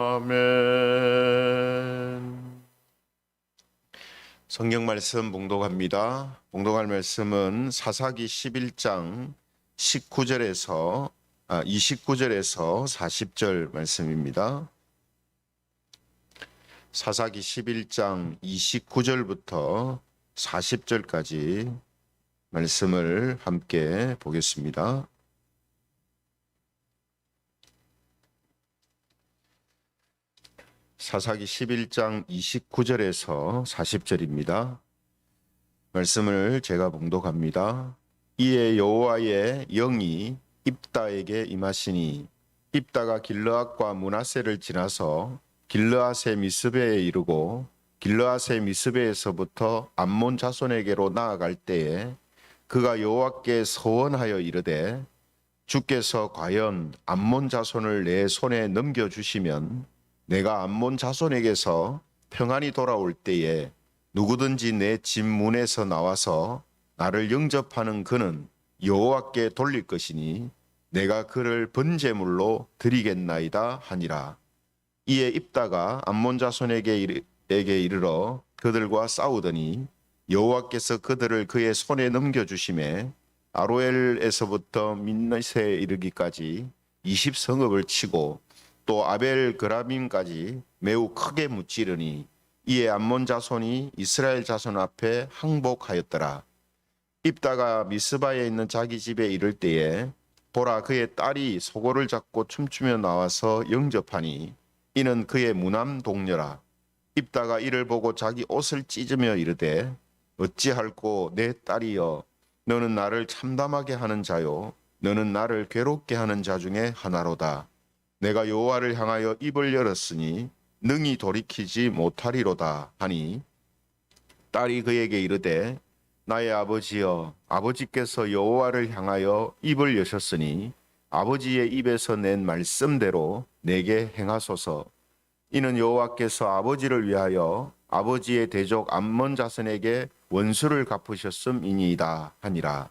아멘. 성경 말씀 봉독합니다. 봉독할 말씀은 사사기 11장 29절에서 40절 말씀입니다. 사사기 11장 29절부터 40절까지 말씀을 함께 보겠습니다. 사사기 11장 29절에서 40절입니다. 말씀을 제가 봉독합니다. 이에 여호와의 영이 입다에게 임하시니 입다가 길르앗과 므낫세를 지나서 길르앗의 미스베에 이르고 길르앗의 미스베에서부터 암몬 자손에게로 나아갈 때에 그가 여호와께 서원하여 이르되 주께서 과연 암몬 자손을 내 손에 넘겨주시면 내가 암몬 자손에게서 평안히 돌아올 때에 누구든지 내 집 문에서 나와서 나를 영접하는 그는 여호와께 돌릴 것이니 내가 그를 번제물로 드리겠나이다 하니라. 이에 입다가 암몬 자손에게 이르러 그들과 싸우더니 여호와께서 그들을 그의 손에 넘겨주심에 아로엘에서부터 민낫에 이르기까지 20성읍을 치고 또 아벨 그라빔까지 매우 크게 무찌르니 이에 암몬 자손이 이스라엘 자손 앞에 항복하였더라. 입다가 미스바에 있는 자기 집에 이를 때에 보라 그의 딸이 소고를 잡고 춤추며 나와서 영접하니 이는 그의 무남 동료라. 입다가 이를 보고 자기 옷을 찢으며 이르되 어찌할꼬 내 딸이여 너는 나를 참담하게 하는 자요 너는 나를 괴롭게 하는 자 중에 하나로다. 내가 여호와를 향하여 입을 열었으니 능히 돌이키지 못하리로다 하니 딸이 그에게 이르되 나의 아버지여 아버지께서 여호와를 향하여 입을 여셨으니 아버지의 입에서 낸 말씀대로 내게 행하소서. 이는 여호와께서 아버지를 위하여 아버지의 대족 암몬 자손에게 원수를 갚으셨음이니이다 하니라.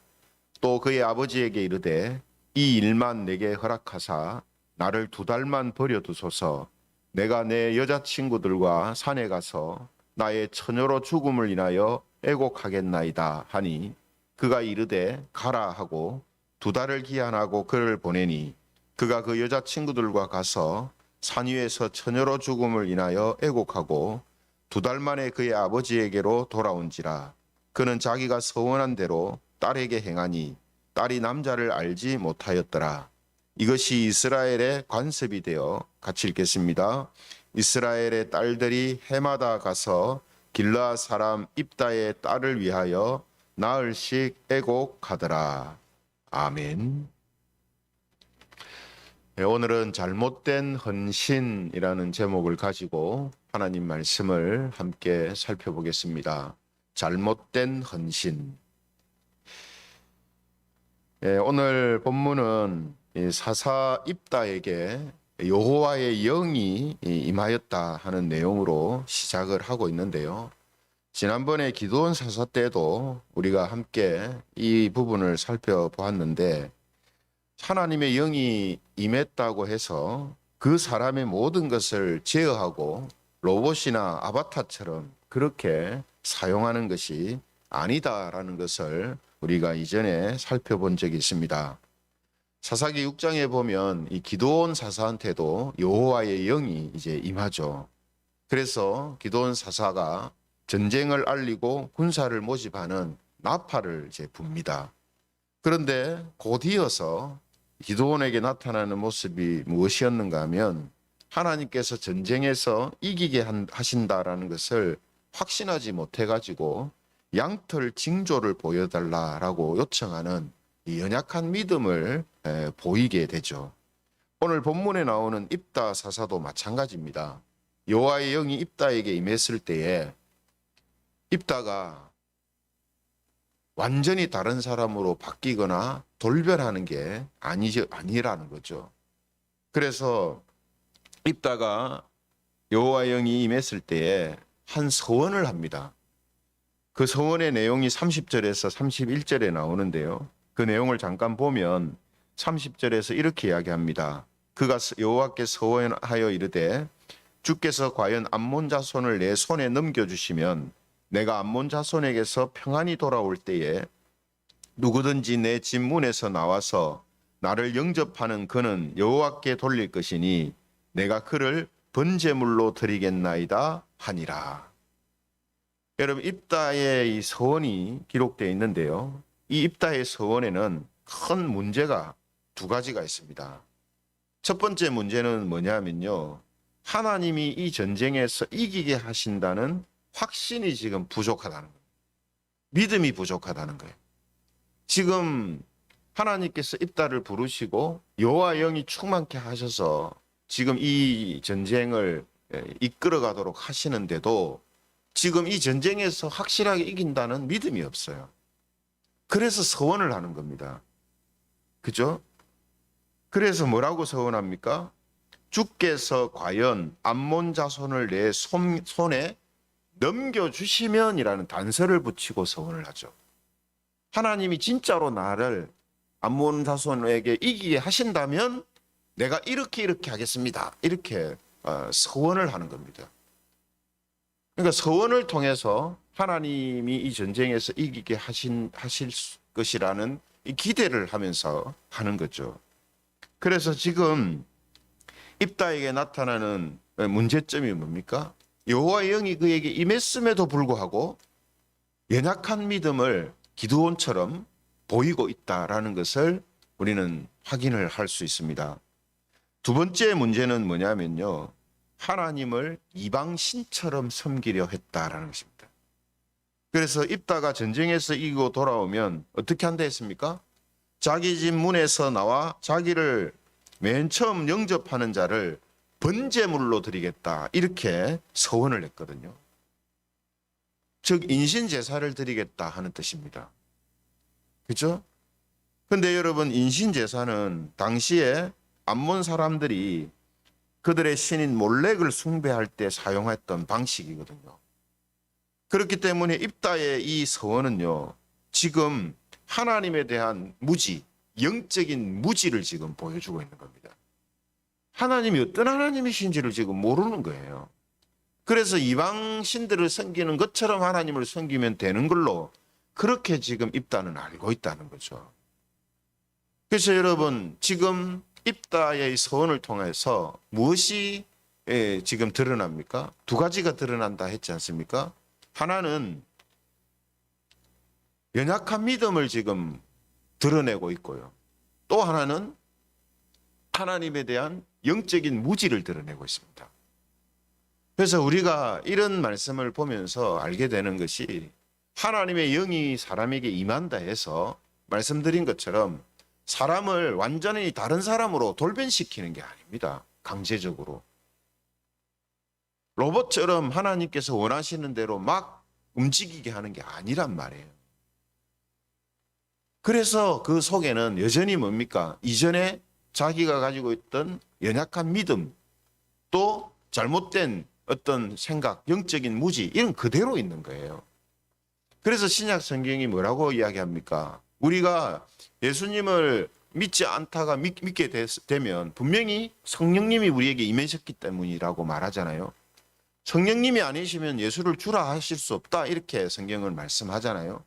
또 그의 아버지에게 이르되 이 일만 내게 허락하사 나를 2달만 버려두소서. 내가 내 여자친구들과 산에 가서 나의 처녀로 죽음을 인하여 애곡하겠나이다 하니 그가 이르되 가라 하고 2달을 기한하고 그를 보내니 그가 그 여자친구들과 가서 산 위에서 처녀로 죽음을 인하여 애곡하고 2달 만에 그의 아버지에게로 돌아온지라. 그는 자기가 서원한 대로 딸에게 행하니 딸이 남자를 알지 못하였더라. 이것이 이스라엘의 관습이 되어 같이 읽겠습니다. 이스라엘의 딸들이 해마다 가서 길르앗 사람 입다의 딸을 위하여 나흘씩 애곡하더라. 아멘. 오늘은 잘못된 헌신이라는 제목을 가지고 하나님 말씀을 함께 살펴보겠습니다. 잘못된 헌신. 오늘 본문은 사사 입다에게 여호와의 영이 임하였다 하는 내용으로 시작을 하고 있는데요. 지난번에 기드온 사사 때도 우리가 함께 이 부분을 살펴보았는데 하나님의 영이 임했다고 해서 그 사람의 모든 것을 제어하고 로봇이나 아바타처럼 그렇게 사용하는 것이 아니다라는 것을 우리가 이전에 살펴본 적이 있습니다. 사사기 6장에 보면 이 기드온 사사한테도 여호와의 영이 이제 임하죠. 그래서 기드온 사사가 전쟁을 알리고 군사를 모집하는 나팔을 이제 붑니다. 그런데 곧이어서 기드온에게 나타나는 모습이 무엇이었는가 하면 하나님께서 전쟁에서 이기게 하신다라는 것을 확신하지 못해가지고 양털 징조를 보여달라라고 요청하는 이 연약한 믿음을 보이게 되죠. 오늘 본문에 나오는 입다 사사도 마찬가지입니다. 여호와의 영이 입다에게 임했을 때에 입다가 완전히 다른 사람으로 바뀌거나 돌변하는 게 아니라는 거죠. 그래서 입다가 여호와의 영이 임했을 때에 한 서원을 합니다. 그 서원의 내용이 30절에서 31절에 나오는데요. 그 내용을 잠깐 보면 30절에서 이렇게 이야기합니다. 그가 여호와께 서원하여 이르되 주께서 과연 암몬 자손을 내 손에 넘겨주시면 내가 암몬 자손에게서 평안히 돌아올 때에 누구든지 내 집 문에서 나와서 나를 영접하는 그는 여호와께 돌릴 것이니 내가 그를 번제물로 드리겠나이다 하니라. 여러분, 입다의 이 서원이 기록되어 있는데요. 이 입다의 서원에는 큰 문제가 두 가지가 있습니다. 첫 번째 문제는 뭐냐면요, 하나님이 이 전쟁에서 이기게 하신다는 확신이 지금 부족하다는 거예요. 믿음이 부족하다는 거예요. 지금 하나님께서 입다를 부르시고 여호와 영이 충만케 하셔서 지금 이 전쟁을 이끌어 가도록 하시는데도 지금 이 전쟁에서 확실하게 이긴다는 믿음이 없어요. 그래서 서원을 하는 겁니다. 그죠? 그래서 뭐라고 서원합니까? 주께서 과연 암몬 자손을 내 손에 넘겨주시면이라는 단서를 붙이고 서원을 하죠. 하나님이 진짜로 나를 암몬 자손에게 이기게 하신다면 내가 이렇게 하겠습니다. 이렇게 서원을 하는 겁니다. 그러니까 서원을 통해서 하나님이 이 전쟁에서 이기게 하실 것이라는 이 기대를 하면서 하는 거죠. 그래서 지금 입다에게 나타나는 문제점이 뭡니까? 여호와의 영이 그에게 임했음에도 불구하고 연약한 믿음을 기드온처럼 보이고 있다라는 것을 우리는 확인을 할 수 있습니다. 두 번째 문제는 뭐냐면요, 하나님을 이방 신처럼 섬기려 했다라는 것입니다. 그래서 입다가 전쟁에서 이기고 돌아오면 어떻게 한다 했습니까? 자기 집 문에서 나와 자기를 맨 처음 영접하는 자를 번제물로 드리겠다, 이렇게 서원을 했거든요. 즉 인신제사를 드리겠다 하는 뜻입니다. 그렇죠? 근데 여러분, 인신제사는 당시에 암몬 사람들이 그들의 신인 몰렉을 숭배할 때 사용했던 방식이거든요. 그렇기 때문에 입다의 이 서원은요, 지금 하나님에 대한 무지, 영적인 무지를 지금 보여주고 있는 겁니다. 하나님이 어떤 하나님이신지를 지금 모르는 거예요. 그래서 이방 신들을 섬기는 것처럼 하나님을 섬기면 되는 걸로 그렇게 지금 입다는 알고 있다는 거죠. 그래서 여러분, 지금 입다의 서원을 통해서 무엇이 지금 드러납니까? 두 가지가 드러난다 했지 않습니까? 하나는 연약한 믿음을 지금 드러내고 있고요. 또 하나는 하나님에 대한 영적인 무지를 드러내고 있습니다. 그래서 우리가 이런 말씀을 보면서 알게 되는 것이, 하나님의 영이 사람에게 임한다 해서 말씀드린 것처럼 사람을 완전히 다른 사람으로 돌변시키는 게 아닙니다. 강제적으로. 로봇처럼 하나님께서 원하시는 대로 막 움직이게 하는 게 아니란 말이에요. 그래서 그 속에는 여전히 뭡니까? 이전에 자기가 가지고 있던 연약한 믿음, 또 잘못된 어떤 생각, 영적인 무지, 이런 그대로 있는 거예요. 그래서 신약 성경이 뭐라고 이야기합니까? 우리가 예수님을 믿지 않다가 믿게 되면 분명히 성령님이 우리에게 임하셨기 때문이라고 말하잖아요. 성령님이 아니시면 예수를 주라 하실 수 없다, 이렇게 성경은 말씀하잖아요.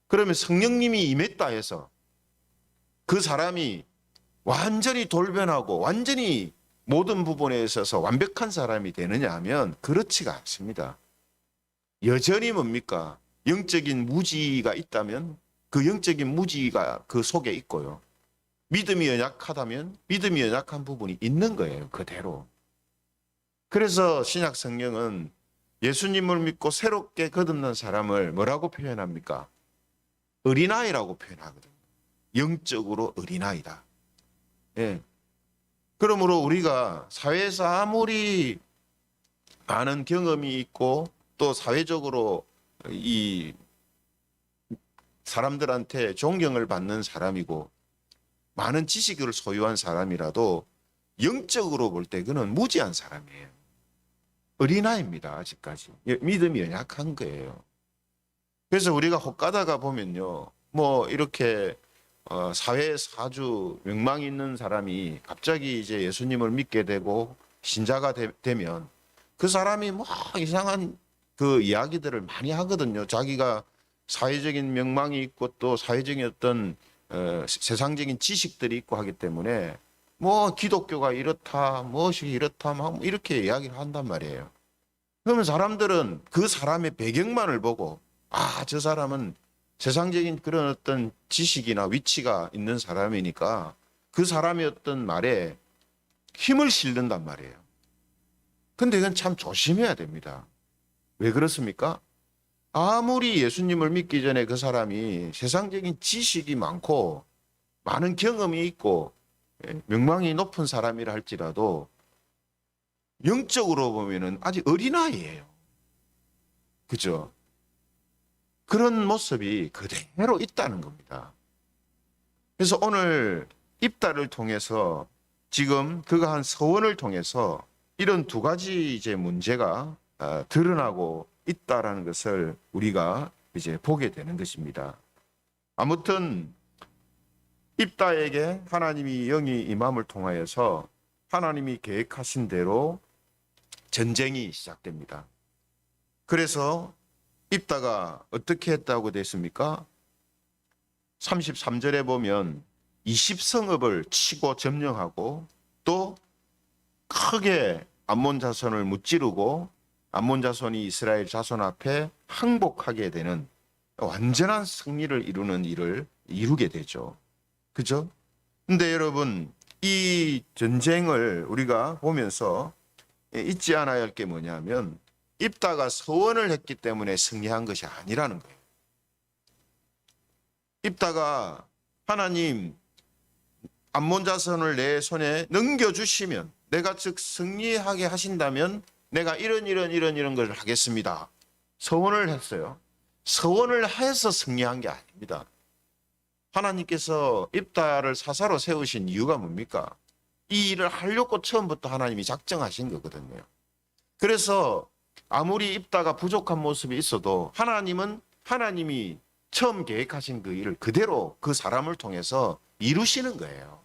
그러면 성령님이 임했다 해서 그 사람이 완전히 돌변하고 완전히 모든 부분에 있어서 완벽한 사람이 되느냐 하면 그렇지가 않습니다. 여전히 뭡니까? 영적인 무지가 있다면 그 영적인 무지가 그 속에 있고요. 믿음이 연약하다면 믿음이 연약한 부분이 있는 거예요, 그대로. 그래서 신약 성경은 예수님을 믿고 새롭게 거듭난 사람을 뭐라고 표현합니까? 어린아이라고 표현하거든요. 영적으로 어린아이다. 예. 그러므로 우리가 사회에서 아무리 많은 경험이 있고 또 사회적으로 이 사람들한테 존경을 받는 사람이고 많은 지식을 소유한 사람이라도 영적으로 볼 때 그는 무지한 사람이에요. 어린아이입니다. 아직까지. 믿음이 연약한 거예요. 그래서 우리가 혹가다가 보면요, 뭐 이렇게 사회에서 아주 명망 있는 사람이 갑자기 이제 예수님을 믿게 되고 신자가 되면 그 사람이 뭐 이상한 그 이야기들을 많이 하거든요. 자기가 사회적인 명망이 있고 또 사회적인 어떤 세상적인 지식들이 있고 하기 때문에 뭐 기독교가 이렇다, 무엇이 이렇다, 막 이렇게 이야기를 한단 말이에요. 그러면 사람들은 그 사람의 배경만을 보고 저 사람은 세상적인 그런 어떤 지식이나 위치가 있는 사람이니까 그 사람의 어떤 말에 힘을 실는단 말이에요. 근데 이건 참 조심해야 됩니다. 왜 그렇습니까? 아무리 예수님을 믿기 전에 그 사람이 세상적인 지식이 많고 많은 경험이 있고 명망이 높은 사람이라 할지라도 영적으로 보면은 아직 어린아이예요. 그죠? 그런 모습이 그대로 있다는 겁니다. 그래서 오늘 입다를 통해서 지금 그가 한 서원을 통해서 이런 두 가지 이제 문제가 드러나고 있다라는 것을 우리가 이제 보게 되는 것입니다. 아무튼 입다에게 하나님이 영이 임함을 통하여서 하나님이 계획하신 대로 전쟁이 시작됩니다. 그래서 입다가 어떻게 했다고 됐습니까? 33절에 보면 20성읍을 치고 점령하고 또 크게 암몬 자손을 무찌르고 암몬 자손이 이스라엘 자손 앞에 항복하게 되는 완전한 승리를 이루는 일을 이루게 되죠. 그죠? 근데 여러분, 이 전쟁을 우리가 보면서 잊지 않아야 할 게 뭐냐면 입다가 서원을 했기 때문에 승리한 것이 아니라는 거예요. 입다가 하나님 암몬 자손을 내 손에 넘겨주시면 내가 즉 승리하게 하신다면 내가 이런 것을 하겠습니다. 서원을 했어요. 서원을 해서 승리한 게 아닙니다. 하나님께서 입다를 사사로 세우신 이유가 뭡니까? 이 일을 하려고 처음부터 하나님이 작정하신 거거든요. 그래서 아무리 입다가 부족한 모습이 있어도 하나님이 처음 계획하신 그 일을 그대로 그 사람을 통해서 이루시는 거예요.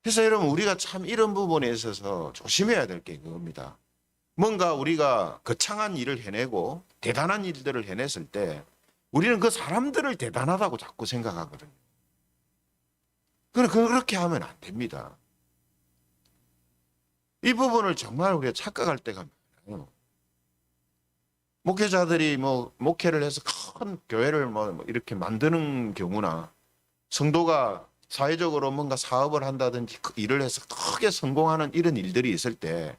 그래서 여러분 우리가 참 이런 부분에 있어서 조심해야 될 게 그겁니다. 뭔가 우리가 거창한 일을 해내고 대단한 일들을 해냈을 때 우리는 그 사람들을 대단하다고 자꾸 생각하거든요. 그렇게 하면 안 됩니다. 이 부분을 정말 우리가 착각할 때가 많아요. 목회자들이 목회를 해서 큰 교회를 이렇게 만드는 경우나 성도가 사회적으로 뭔가 사업을 한다든지 일을 해서 크게 성공하는 이런 일들이 있을 때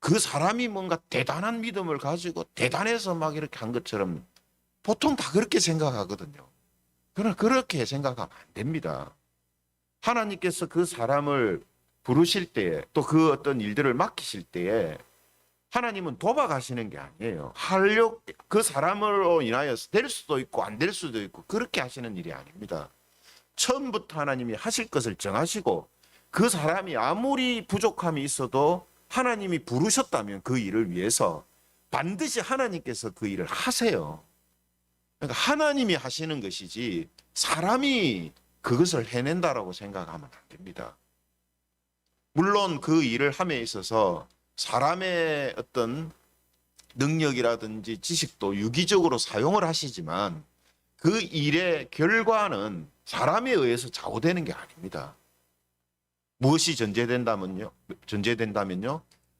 그 사람이 뭔가 대단한 믿음을 가지고 대단해서 막 이렇게 한 것처럼 보통 다 그렇게 생각하거든요. 그러나 그렇게 생각하면 안 됩니다. 하나님께서 그 사람을 부르실 때에 또 그 어떤 일들을 맡기실 때에 하나님은 도박하시는 게 아니에요. 그 사람으로 인하여 될 수도 있고 안 될 수도 있고 그렇게 하시는 일이 아닙니다. 처음부터 하나님이 하실 것을 정하시고 그 사람이 아무리 부족함이 있어도 하나님이 부르셨다면 그 일을 위해서 반드시 하나님께서 그 일을 하세요. 그러니까 하나님이 하시는 것이지 사람이 그것을 해낸다라고 생각하면 안 됩니다. 물론 그 일을 함에 있어서 사람의 어떤 능력이라든지 지식도 유기적으로 사용을 하시지만 그 일의 결과는 사람에 의해서 좌우되는 게 아닙니다. 무엇이 전제된다면요?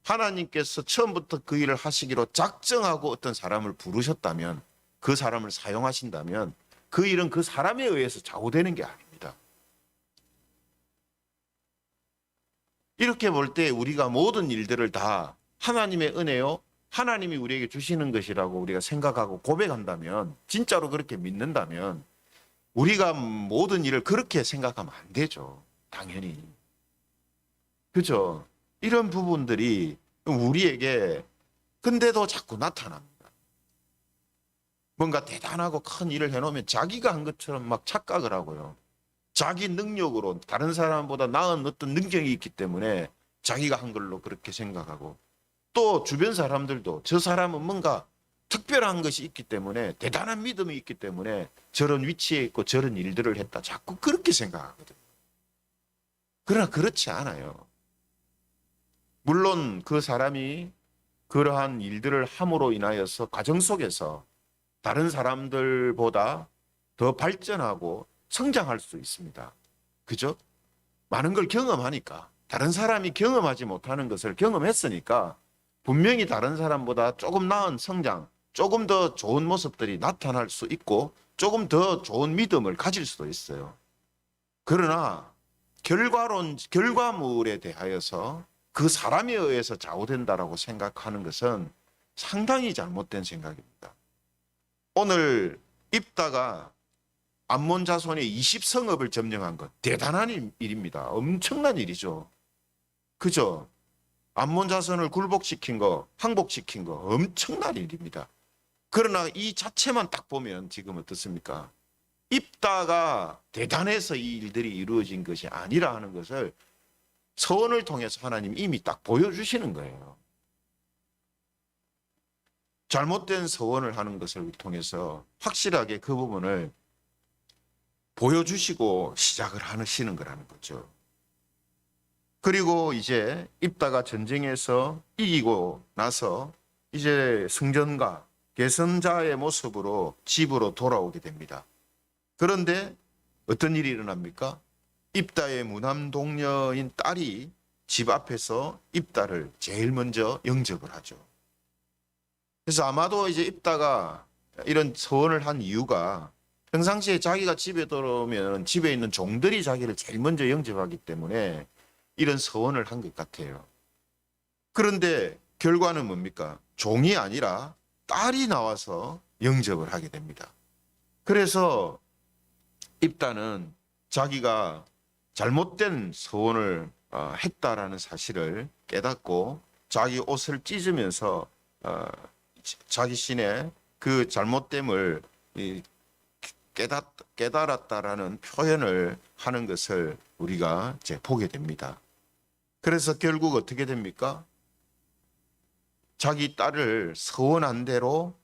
하나님께서 처음부터 그 일을 하시기로 작정하고 어떤 사람을 부르셨다면 그 사람을 사용하신다면 그 일은 그 사람에 의해서 좌우되는 게 아닙니다. 이렇게 볼 때 우리가 모든 일들을 다 하나님의 은혜요, 하나님이 우리에게 주시는 것이라고 우리가 생각하고 고백한다면, 진짜로 그렇게 믿는다면 우리가 모든 일을 그렇게 생각하면 안 되죠. 당연히. 그죠? 이런 부분들이 우리에게 근데도 자꾸 나타납니다. 뭔가 대단하고 큰 일을 해놓으면 자기가 한 것처럼 막 착각을 하고요. 자기 능력으로 다른 사람보다 나은 어떤 능력이 있기 때문에 자기가 한 걸로 그렇게 생각하고 또 주변 사람들도 저 사람은 뭔가 특별한 것이 있기 때문에 대단한 믿음이 있기 때문에 저런 위치에 있고 저런 일들을 했다. 자꾸 그렇게 생각하거든요. 그러나 그렇지 않아요. 물론 그 사람이 그러한 일들을 함으로 인하여서 가정 속에서 다른 사람들보다 더 발전하고 성장할 수 있습니다. 그죠? 많은 걸 경험하니까, 다른 사람이 경험하지 못하는 것을 경험했으니까 분명히 다른 사람보다 조금 나은 성장, 조금 더 좋은 모습들이 나타날 수 있고 조금 더 좋은 믿음을 가질 수도 있어요. 그러나 결과물에 대하여서 그 사람에 의해서 좌우된다라고 생각하는 것은 상당히 잘못된 생각입니다. 오늘 입다가 암몬 자손의 20성읍을 점령한 것, 대단한 일입니다. 엄청난 일이죠. 그죠? 암몬 자손을 굴복시킨 거, 항복시킨 거 엄청난 일입니다. 그러나 이 자체만 딱 보면 지금 어떻습니까? 입다가 대단해서 이 일들이 이루어진 것이 아니라 하는 것을 서원을 통해서 하나님 이미 딱 보여주시는 거예요. 잘못된 서원을 하는 것을 통해서 확실하게 그 부분을 보여주시고 시작을 하시는 거라는 거죠. 그리고 이제 입다가 전쟁에서 이기고 나서 이제 승전가, 개선자의 모습으로 집으로 돌아오게 됩니다. 그런데 어떤 일이 일어납니까? 입다의 무남 동녀인 딸이 집 앞에서 입다를 제일 먼저 영접을 하죠. 그래서 아마도 이제 입다가 이런 서원을 한 이유가 평상시에 자기가 집에 들어오면 집에 있는 종들이 자기를 제일 먼저 영접하기 때문에 이런 서원을 한 것 같아요. 그런데 결과는 뭡니까? 종이 아니라 딸이 나와서 영접을 하게 됩니다. 그래서 입다는 자기가 잘못된 서원을 했다라는 사실을 깨닫고 자기 옷을 찢으면서 자기 신의 그 잘못됨을 깨달았다라는 표현을 하는 것을 우리가 이제 보게 됩니다. 그래서 결국 어떻게 됩니까? 자기 딸을 서원한 대로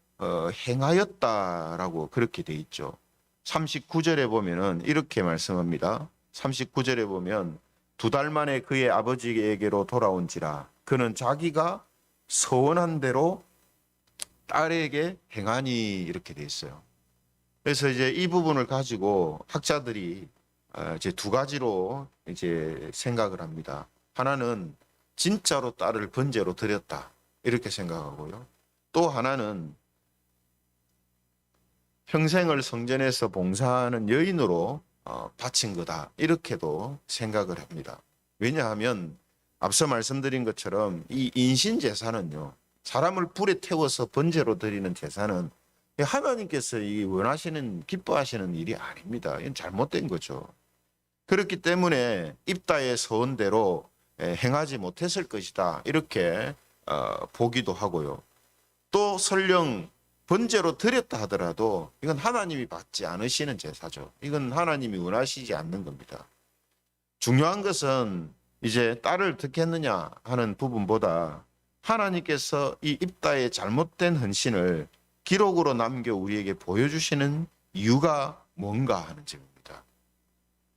행하였다라고 그렇게 돼 있죠. 39절에 보면은 이렇게 말씀합니다. 39절에 보면 2달 만에 그의 아버지에게로 돌아온지라 그는 자기가 서원한 대로 딸에게 행하니 이렇게 돼 있어요. 그래서 이제 이 부분을 가지고 학자들이 이제 2가지로 이제 생각을 합니다. 하나는 진짜로 딸을 번제로 드렸다 이렇게 생각하고요. 또 하나는 평생을 성전에서 봉사하는 여인으로 바친 거다 이렇게도 생각을 합니다. 왜냐하면 앞서 말씀드린 것처럼 이 인신 제사는요, 사람을 불에 태워서 번제로 드리는 제사는 하나님께서 이 원하시는 기뻐하시는 일이 아닙니다. 이건 잘못된 거죠. 그렇기 때문에 입다의 서원대로 행하지 못했을 것이다 이렇게 보기도 하고요. 또 설령 번제로 드렸다 하더라도 이건 하나님이 받지 않으시는 제사죠. 이건 하나님이 원하시지 않는 겁니다. 중요한 것은 이제 딸을 어떻게 했느냐 하는 부분보다 하나님께서 이 입다의 잘못된 헌신을 기록으로 남겨 우리에게 보여주시는 이유가 뭔가 하는 점입니다.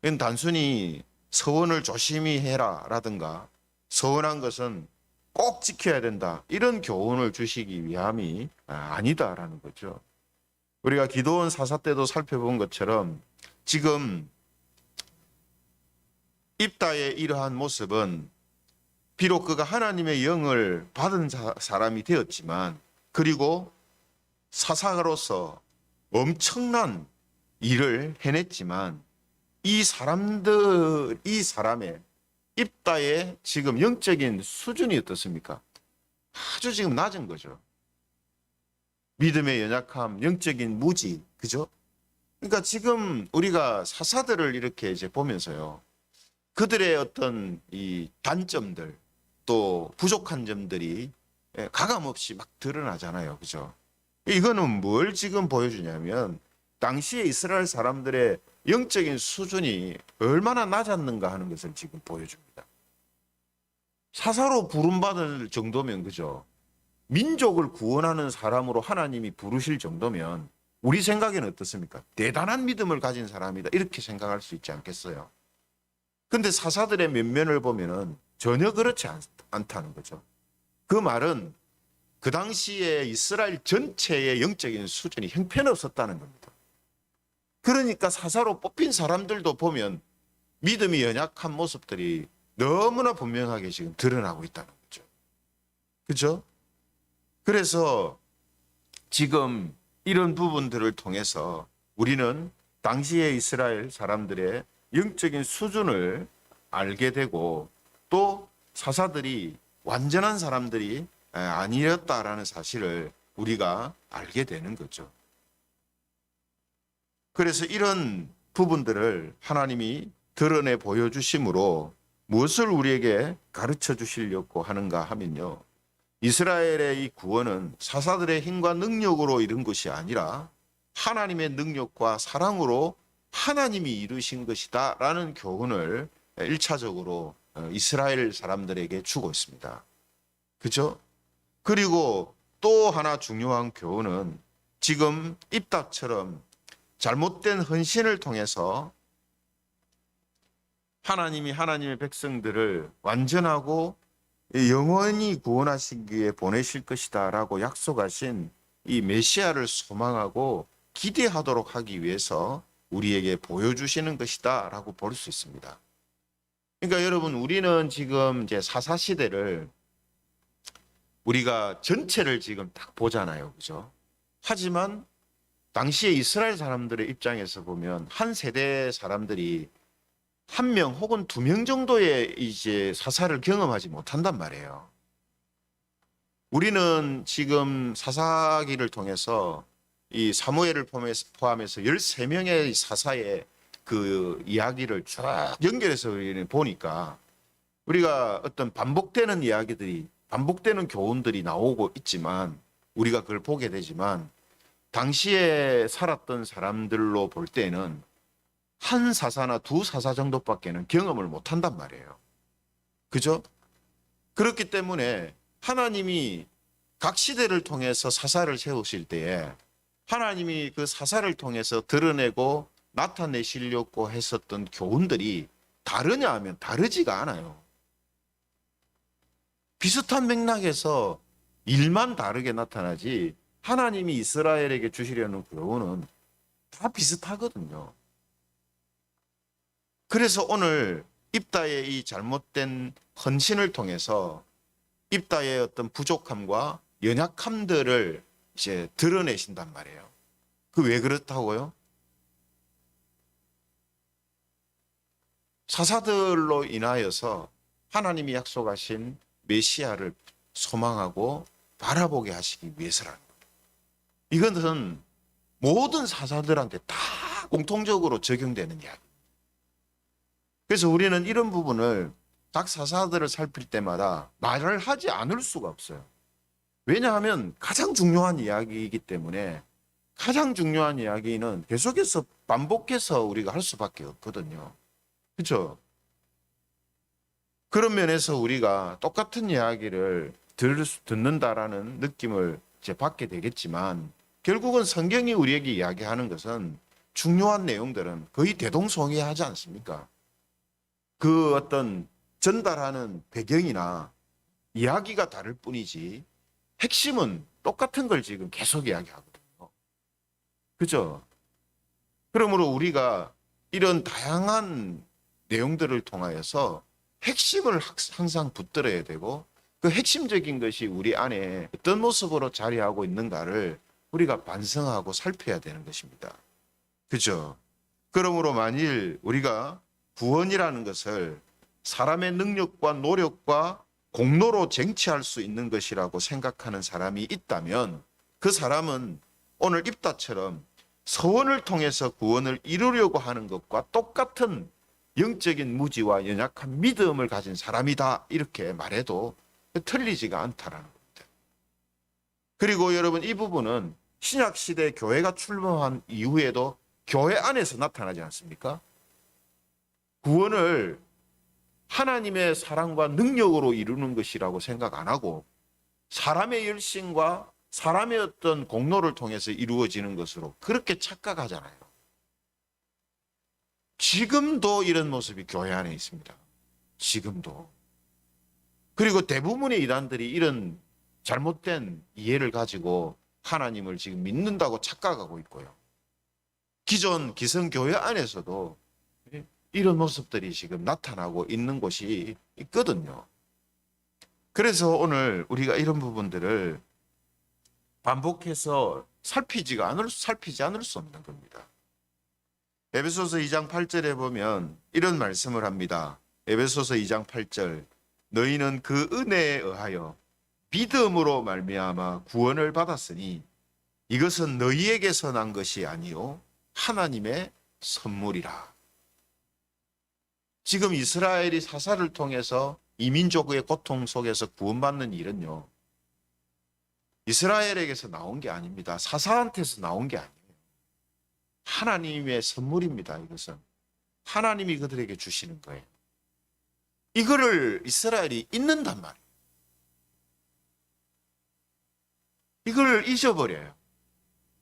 이건 단순히 서원을 조심히 해라 라든가 서원한 것은 꼭 지켜야 된다 이런 교훈을 주시기 위함이 아니다라는 거죠. 우리가 기드온 사사 때도 살펴본 것처럼 지금 입다의 이러한 모습은 비록 그가 하나님의 영을 받은 사람이 되었지만 그리고 사사로서 엄청난 일을 해냈지만 이 사람의 입다의 지금 영적인 수준이 어떻습니까? 아주 지금 낮은 거죠. 믿음의 연약함, 영적인 무지, 그죠? 그러니까 지금 우리가 사사들을 이렇게 이제 보면서요, 그들의 어떤 이 단점들 또 부족한 점들이 가감없이 막 드러나잖아요, 그죠? 이거는 뭘 지금 보여주냐면 당시에 이스라엘 사람들의 영적인 수준이 얼마나 낮았는가 하는 것을 지금 보여줍니다. 사사로 부름받을 정도면 그죠? 민족을 구원하는 사람으로 하나님이 부르실 정도면 우리 생각에는 어떻습니까? 대단한 믿음을 가진 사람이다 이렇게 생각할 수 있지 않겠어요? 근데 사사들의 면면을 보면은 전혀 그렇지 않다는 거죠. 그 말은 그 당시에 이스라엘 전체의 영적인 수준이 형편없었다는 겁니다. 그러니까 사사로 뽑힌 사람들도 보면 믿음이 연약한 모습들이 너무나 분명하게 지금 드러나고 있다는 거죠. 그렇죠? 그래서 지금 이런 부분들을 통해서 우리는 당시의 이스라엘 사람들의 영적인 수준을 알게 되고 또 사사들이 완전한 사람들이 아니었다라는 사실을 우리가 알게 되는 거죠. 그래서 이런 부분들을 하나님이 드러내 보여주심으로 무엇을 우리에게 가르쳐 주시려고 하는가 하면요. 이스라엘의 이 구원은 사사들의 힘과 능력으로 이룬 것이 아니라 하나님의 능력과 사랑으로 하나님이 이루신 것이다 라는 교훈을 1차적으로 이스라엘 사람들에게 주고 있습니다. 그렇죠? 그리고 또 하나 중요한 교훈은 지금 입다처럼 잘못된 헌신을 통해서 하나님이 하나님의 백성들을 완전하고 영원히 구원하시기 위해 보내실 것이다 라고 약속하신 이 메시아를 소망하고 기대하도록 하기 위해서 우리에게 보여주시는 것이다 라고 볼 수 있습니다. 그러니까 여러분, 우리는 지금 이제 사사시대를 우리가 전체를 지금 딱 보잖아요. 그죠? 하지만 당시에 이스라엘 사람들의 입장에서 보면 한 세대 사람들이 한 명 혹은 두 명 정도의 이제 사사를 경험하지 못한단 말이에요. 우리는 지금 사사기를 통해서 이 사무엘을 포함해서 13명의 사사의 그 이야기를 쭉 연결해서 우리는 보니까 우리가 어떤 반복되는 이야기들이, 반복되는 교훈들이 나오고 있지만 우리가 그걸 보게 되지만 당시에 살았던 사람들로 볼 때는 한 사사나 두 사사 정도밖에는 경험을 못한단 말이에요. 그죠? 그렇기 때문에 하나님이 각 시대를 통해서 사사를 세우실 때에 하나님이 그 사사를 통해서 드러내고 나타내시려고 했었던 교훈들이 다르냐 하면 다르지가 않아요. 비슷한 맥락에서 일만 다르게 나타나지 하나님이 이스라엘에게 주시려는 교훈은 다 비슷하거든요. 그래서 오늘 입다의 이 잘못된 헌신을 통해서 입다의 어떤 부족함과 연약함들을 이제 드러내신단 말이에요. 그 왜 그렇다고요? 사사들로 인하여서 하나님이 약속하신 메시아를 소망하고 바라보게 하시기 위해서라는 거예요. 이것은 모든 사사들한테 다 공통적으로 적용되는 이야기. 그래서 우리는 이런 부분을 각 사사들을 살필 때마다 말을 하지 않을 수가 없어요. 왜냐하면 가장 중요한 이야기이기 때문에 가장 중요한 이야기는 계속해서 반복해서 우리가 할 수밖에 없거든요. 그렇죠? 그런 면에서 우리가 똑같은 이야기를 듣는다라는 느낌을 이제 받게 되겠지만 결국은 성경이 우리에게 이야기하는 것은 중요한 내용들은 거의 대동소이하지 않습니까? 그 어떤 전달하는 배경이나 이야기가 다를 뿐이지 핵심은 똑같은 걸 지금 계속 이야기하거든요. 그죠? 그러므로 우리가 이런 다양한 내용들을 통하여서 핵심을 항상 붙들어야 되고 그 핵심적인 것이 우리 안에 어떤 모습으로 자리하고 있는가를 우리가 반성하고 살펴야 되는 것입니다. 그죠? 그러므로 만일 우리가 구원이라는 것을 사람의 능력과 노력과 공로로 쟁취할 수 있는 것이라고 생각하는 사람이 있다면 그 사람은 오늘 입다처럼 서원을 통해서 구원을 이루려고 하는 것과 똑같은 영적인 무지와 연약한 믿음을 가진 사람이다 이렇게 말해도 틀리지가 않다라는 겁니다. 그리고 여러분, 이 부분은 신약시대 교회가 출범한 이후에도 교회 안에서 나타나지 않습니까? 구원을 하나님의 사랑과 능력으로 이루는 것이라고 생각 안 하고 사람의 열심과 사람의 어떤 공로를 통해서 이루어지는 것으로 그렇게 착각하잖아요. 지금도 이런 모습이 교회 안에 있습니다. 지금도. 그리고 대부분의 이단들이 이런 잘못된 이해를 가지고 하나님을 지금 믿는다고 착각하고 있고요. 기존 기성교회 안에서도 이런 모습들이 지금 나타나고 있는 곳이 있거든요. 그래서 오늘 우리가 이런 부분들을 반복해서 살피지 않을 수 없는 겁니다. 에베소서 2장 8절에 보면 이런 말씀을 합니다. 에베소서 2장 8절, 너희는 그 은혜에 의하여 믿음으로 말미암아 구원을 받았으니 이것은 너희에게서 난 것이 아니요 하나님의 선물이라. 지금 이스라엘이 사사를 통해서 이민족의 고통 속에서 구원받는 일은요, 이스라엘에게서 나온 게 아닙니다. 사사한테서 나온 게 아니에요. 하나님의 선물입니다. 이것은 하나님이 그들에게 주시는 거예요. 이거를 이스라엘이 잊는단 말이에요. 이걸 잊어버려요.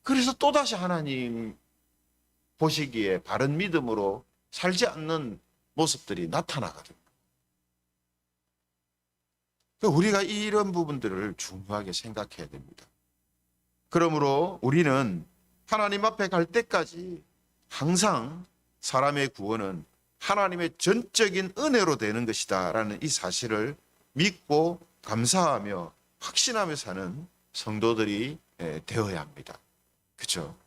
그래서 또다시 하나님 보시기에 바른 믿음으로 살지 않는 모습들이 나타나거든요. 우리가 이런 부분들을 중요하게 생각해야 됩니다. 그러므로 우리는 하나님 앞에 갈 때까지 항상 사람의 구원은 하나님의 전적인 은혜로 되는 것이다 라는 이 사실을 믿고 감사하며 확신하며 사는 성도들이 되어야 합니다. 그렇죠?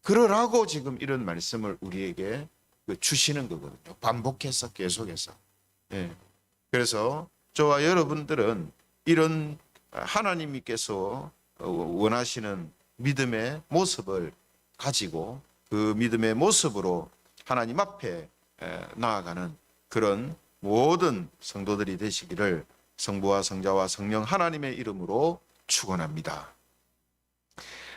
그러라고 지금 이런 말씀을 우리에게 주시는 거거든요. 반복해서 계속해서. 그래서 저와 여러분들은 이런 하나님께서 원하시는 믿음의 모습을 가지고 그 믿음의 모습으로 하나님 앞에 나아가는 그런 모든 성도들이 되시기를 성부와 성자와 성령 하나님의 이름으로 축원합니다.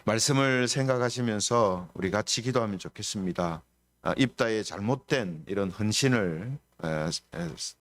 말씀을 생각하시면서 우리 같이 기도하면 좋겠습니다. 입다의 잘못된 이런 헌신을